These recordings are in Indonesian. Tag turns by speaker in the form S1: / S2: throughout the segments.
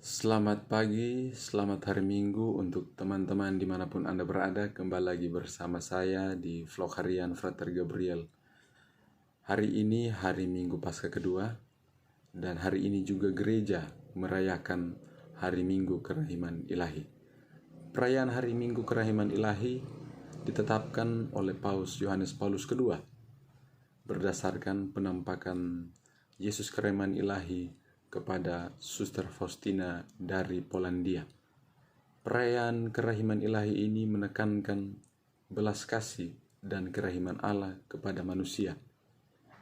S1: Selamat pagi, selamat hari Minggu untuk teman-teman dimanapun Anda berada. Kembali lagi bersama saya di vlog harian Frater Gabriel. Hari ini hari Minggu Paskah kedua, dan hari ini juga gereja merayakan hari Minggu Kerahiman Ilahi. Perayaan hari Minggu Kerahiman Ilahi ditetapkan oleh Paus Yohanes Paulus II berdasarkan penampakan Yesus Kerahiman Ilahi kepada Suster Faustina dari Polandia. Perayaan kerahiman ilahi ini menekankan belas kasih dan kerahiman Allah kepada manusia.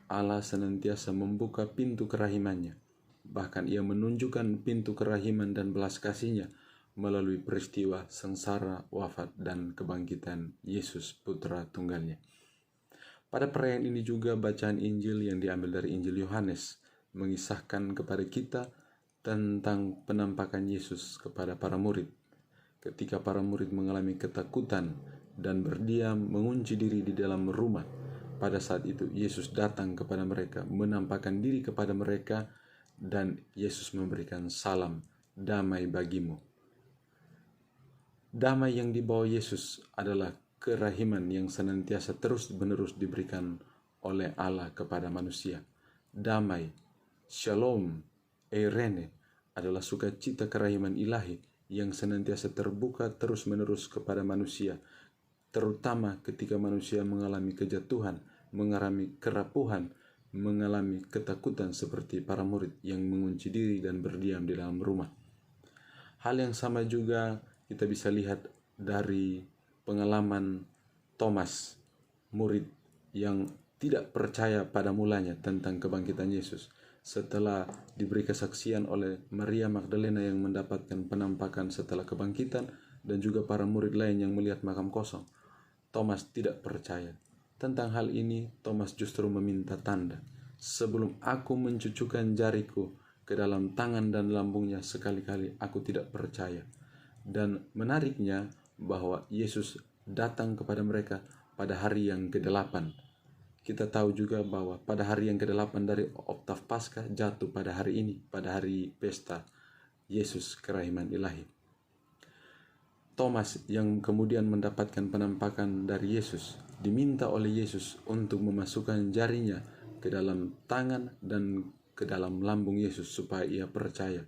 S1: Allah senantiasa membuka pintu kerahimannya, bahkan ia menunjukkan pintu kerahiman dan belas kasihnya melalui peristiwa sengsara, wafat, dan kebangkitan Yesus Putra Tunggalnya. Pada perayaan ini juga bacaan Injil yang diambil dari Injil Yohanes mengisahkan kepada kita tentang penampakan Yesus kepada para murid. Ketika para murid mengalami ketakutan dan berdiam mengunci diri di dalam rumah, pada saat itu Yesus datang kepada mereka, menampakkan diri kepada mereka, dan Yesus memberikan salam, damai bagimu. Damai yang dibawa Yesus adalah kerahiman yang senantiasa terus-menerus diberikan oleh Allah kepada manusia. Damai, Shalom, Eirene adalah sukacita kerahiman ilahi yang senantiasa terbuka terus-menerus kepada manusia, terutama ketika manusia mengalami kejatuhan, mengalami kerapuhan, mengalami ketakutan seperti para murid yang mengunci diri dan berdiam di dalam rumah. Hal yang sama juga kita bisa lihat dari pengalaman Thomas, murid yang tidak percaya pada mulanya tentang kebangkitan Yesus. Setelah diberi kesaksian oleh Maria Magdalena yang mendapatkan penampakan setelah kebangkitan, dan juga para murid lain yang melihat makam kosong, Thomas tidak percaya. Tentang hal ini, Thomas justru meminta tanda. Sebelum aku mencucukkan jariku ke dalam tangan dan lambungnya, sekali-kali aku tidak percaya. Dan menariknya bahwa Yesus datang kepada mereka pada hari yang ke-8. Kita tahu juga bahwa pada hari yang ke-8 dari Oktav Paskah jatuh pada hari ini, pada hari pesta Yesus Kerahiman Ilahi. Thomas yang kemudian mendapatkan penampakan dari Yesus diminta oleh Yesus untuk memasukkan jarinya ke dalam tangan dan ke dalam lambung Yesus supaya ia percaya.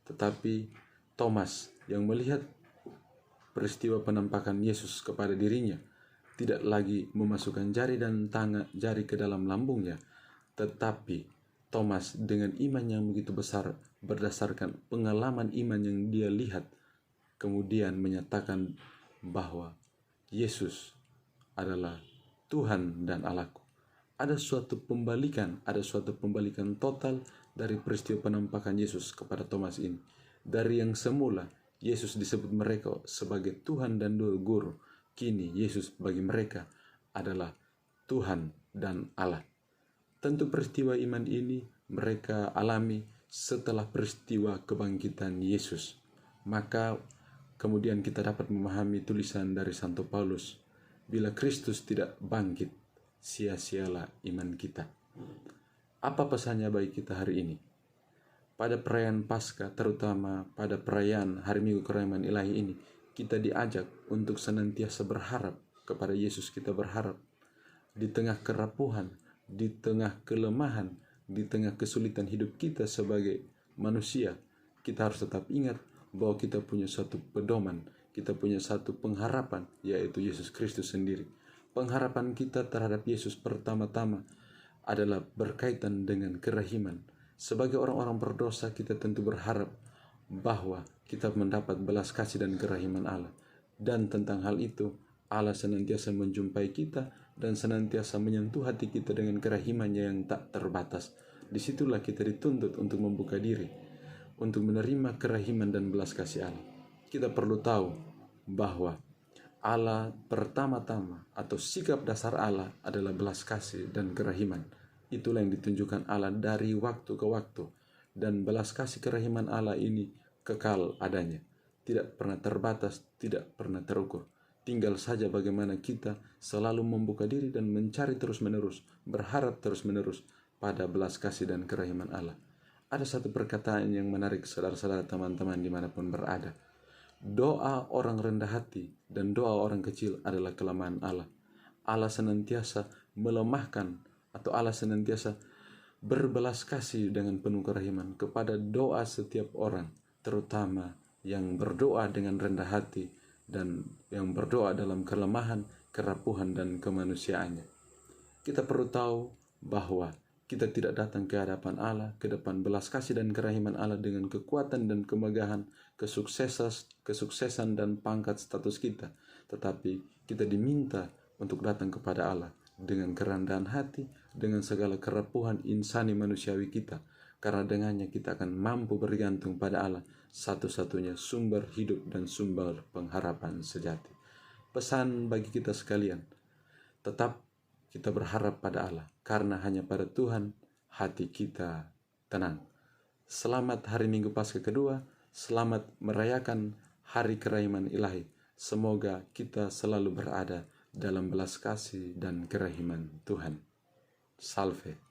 S1: Tetapi Thomas yang melihat peristiwa penampakan Yesus kepada dirinya tidak lagi memasukkan jari dan jari ke dalam lambungnya, tetapi Thomas dengan iman yang begitu besar berdasarkan pengalaman iman yang dia lihat, kemudian menyatakan bahwa Yesus adalah Tuhan dan Allahku. Ada suatu pembalikan total dari peristiwa penampakan Yesus kepada Thomas ini. Dari yang semula Yesus disebut mereka sebagai Tuhan dan Guru, kini Yesus bagi mereka adalah Tuhan dan Allah. Tentu peristiwa iman ini mereka alami setelah peristiwa kebangkitan Yesus. Maka kemudian kita dapat memahami tulisan dari Santo Paulus, bila Kristus tidak bangkit, sia-sialah iman kita. Apa pesannya bagi kita hari ini? Pada perayaan Paskah, terutama pada perayaan Hari Minggu Kerahiman Ilahi ini, kita diajak untuk senantiasa berharap kepada Yesus. Kita berharap di tengah kerapuhan, di tengah kelemahan, di tengah kesulitan hidup kita sebagai manusia, kita harus tetap ingat bahwa kita punya satu pedoman, kita punya satu pengharapan, yaitu Yesus Kristus sendiri. Pengharapan kita terhadap Yesus pertama-tama adalah berkaitan dengan kerahiman. Sebagai orang-orang berdosa, kita tentu berharap bahwa kita mendapat belas kasih dan kerahiman Allah. Dan tentang hal itu, Allah senantiasa menjumpai kita dan senantiasa menyentuh hati kita dengan kerahimannya yang tak terbatas. Disitulah kita dituntut untuk membuka diri, untuk menerima kerahiman dan belas kasih Allah. Kita perlu tahu bahwa Allah pertama-tama atau sikap dasar Allah adalah belas kasih dan kerahiman. Itulah yang ditunjukkan Allah dari waktu ke waktu. Dan belas kasih kerahiman Allah ini kekal adanya, tidak pernah terbatas, tidak pernah terukur. Tinggal saja bagaimana kita selalu membuka diri dan mencari terus-menerus, berharap terus-menerus pada belas kasih dan kerahiman Allah. Ada satu perkataan yang menarik, saudara-saudara, teman-teman dimanapun berada. Doa orang rendah hati dan doa orang kecil adalah kelemahan Allah. Allah senantiasa melemahkan, atau Allah senantiasa berbelas kasih dengan penuh kerahiman kepada doa setiap orang, terutama yang berdoa dengan rendah hati dan yang berdoa dalam kelemahan, kerapuhan, dan kemanusiaannya. Kita perlu tahu bahwa kita tidak datang ke hadapan Allah, ke depan belas kasih dan kerahiman Allah dengan kekuatan dan kemegahan, kesuksesan dan pangkat status kita. Tetapi kita diminta untuk datang kepada Allah dengan kerendahan hati, dengan segala kerapuhan insani manusiawi kita. Karena dengannya kita akan mampu bergantung pada Allah, satu-satunya sumber hidup dan sumber pengharapan sejati. Pesan bagi kita sekalian, tetap kita berharap pada Allah, karena hanya pada Tuhan hati kita tenang. Selamat hari Minggu Paskah kedua, selamat merayakan hari kerahiman ilahi. Semoga kita selalu berada dalam belas kasih dan kerahiman Tuhan. Salve.